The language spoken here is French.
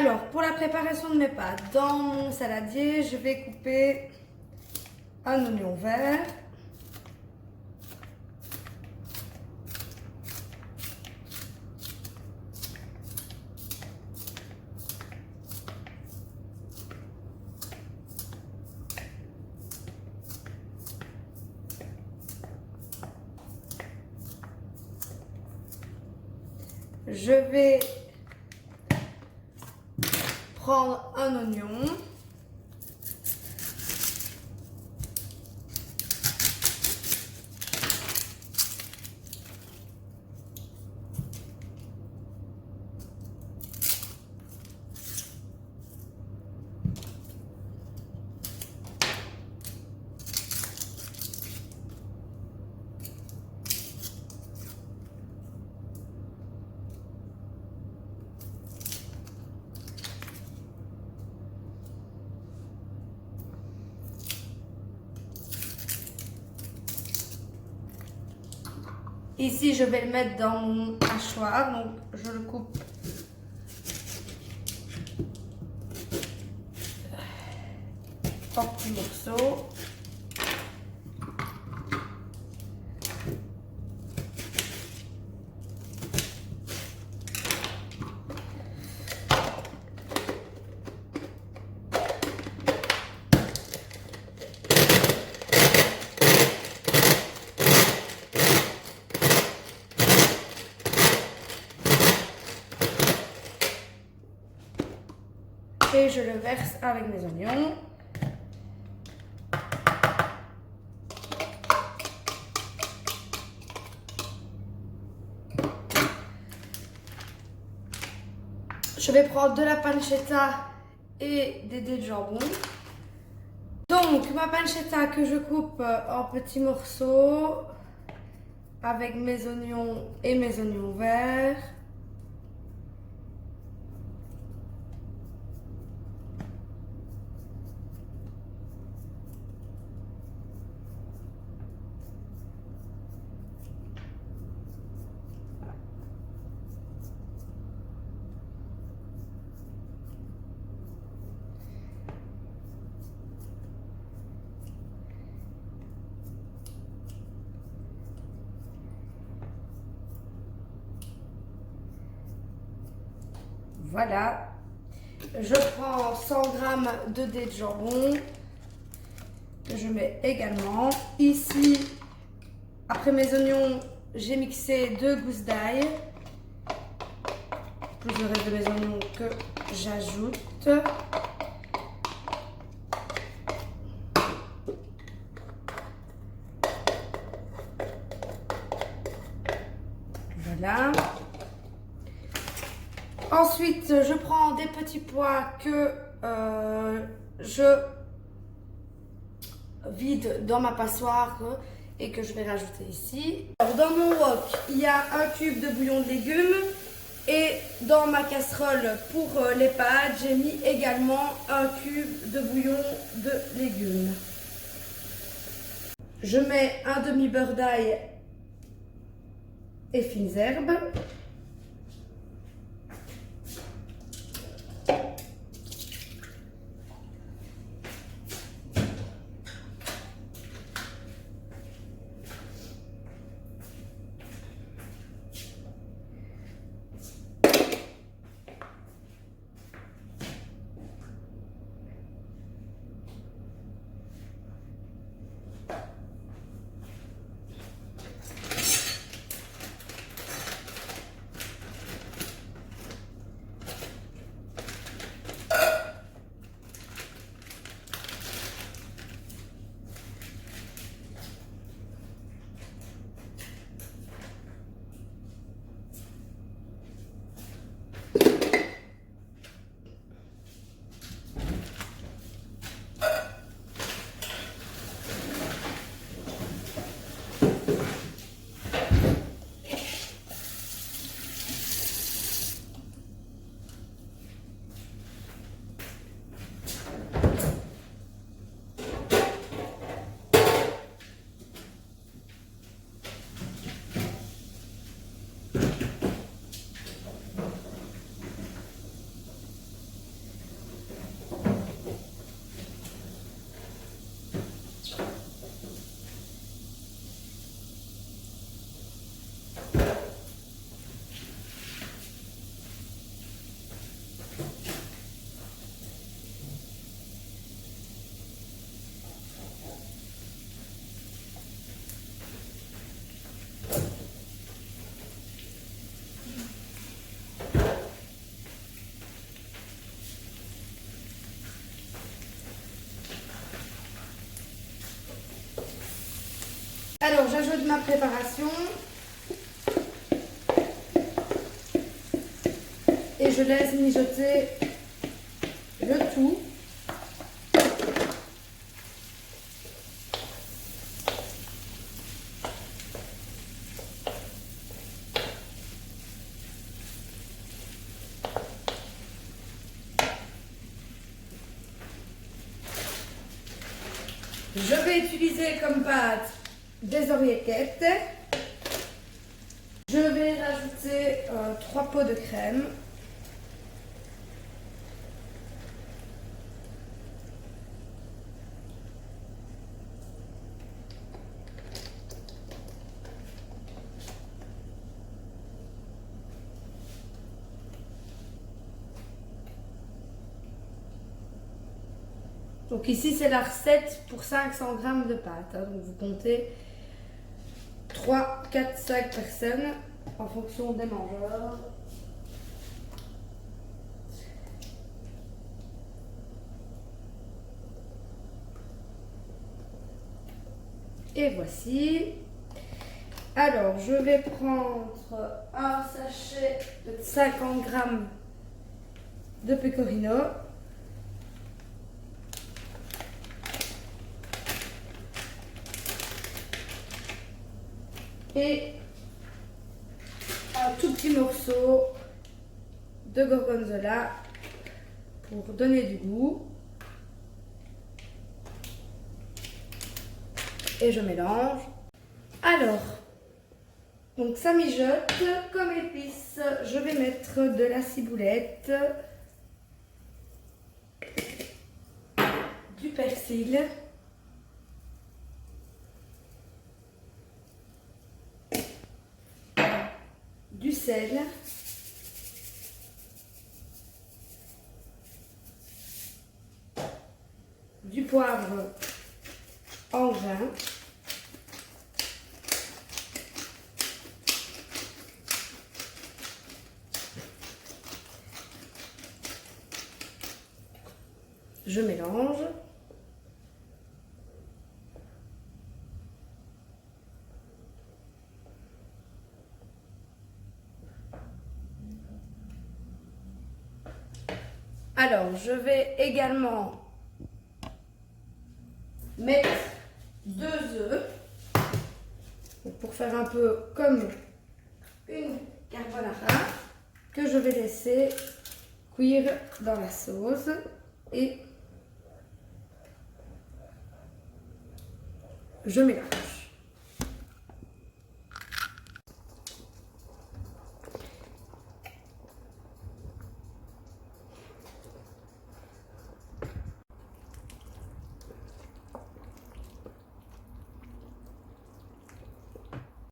Alors, pour la préparation de mes pâtes, dans mon saladier, je vais couper un oignon vert. Je vais prendre un oignon. Ici, je vais le mettre dans mon hachoir, donc je le coupe en petits morceaux. Et je le verse avec mes oignons. Je vais prendre de la pancetta et des dés de jambon. Donc ma pancetta que je coupe en petits morceaux avec mes oignons et mes oignons verts. Voilà, je prends 100 g de dés de jambon que je mets également. Ici, après mes oignons, j'ai mixé 2 gousses d'ail, plus le reste de mes oignons que j'ajoute. Voilà. Ensuite, je prends des petits pois que je vide dans ma passoire et que je vais rajouter ici. Alors, dans mon wok, il y a un cube de bouillon de légumes et dans ma casserole pour les pâtes, j'ai mis également un cube de bouillon de légumes. Je mets un demi-beurre d'ail et fines herbes. peu de ma préparation. Et je laisse mijoter le tout. Je vais utiliser comme pâte des oreillettes. Je vais rajouter 3 pots de crème. Donc ici c'est la recette pour 500 g de pâte. Donc vous comptez 3, 4, 5 personnes en fonction des mangeurs. Et voici. Alors je vais prendre un sachet de 50 g de pecorino. Et un tout petit morceau de gorgonzola pour donner du goût. Et je mélange. Alors, donc ça mijote. Comme épice, je vais mettre de la ciboulette, du persil, du sel, du poivre en grains, je mélange. Alors, je vais également mettre 2 œufs pour faire un peu comme une carbonara que je vais laisser cuire dans la sauce et je mélange.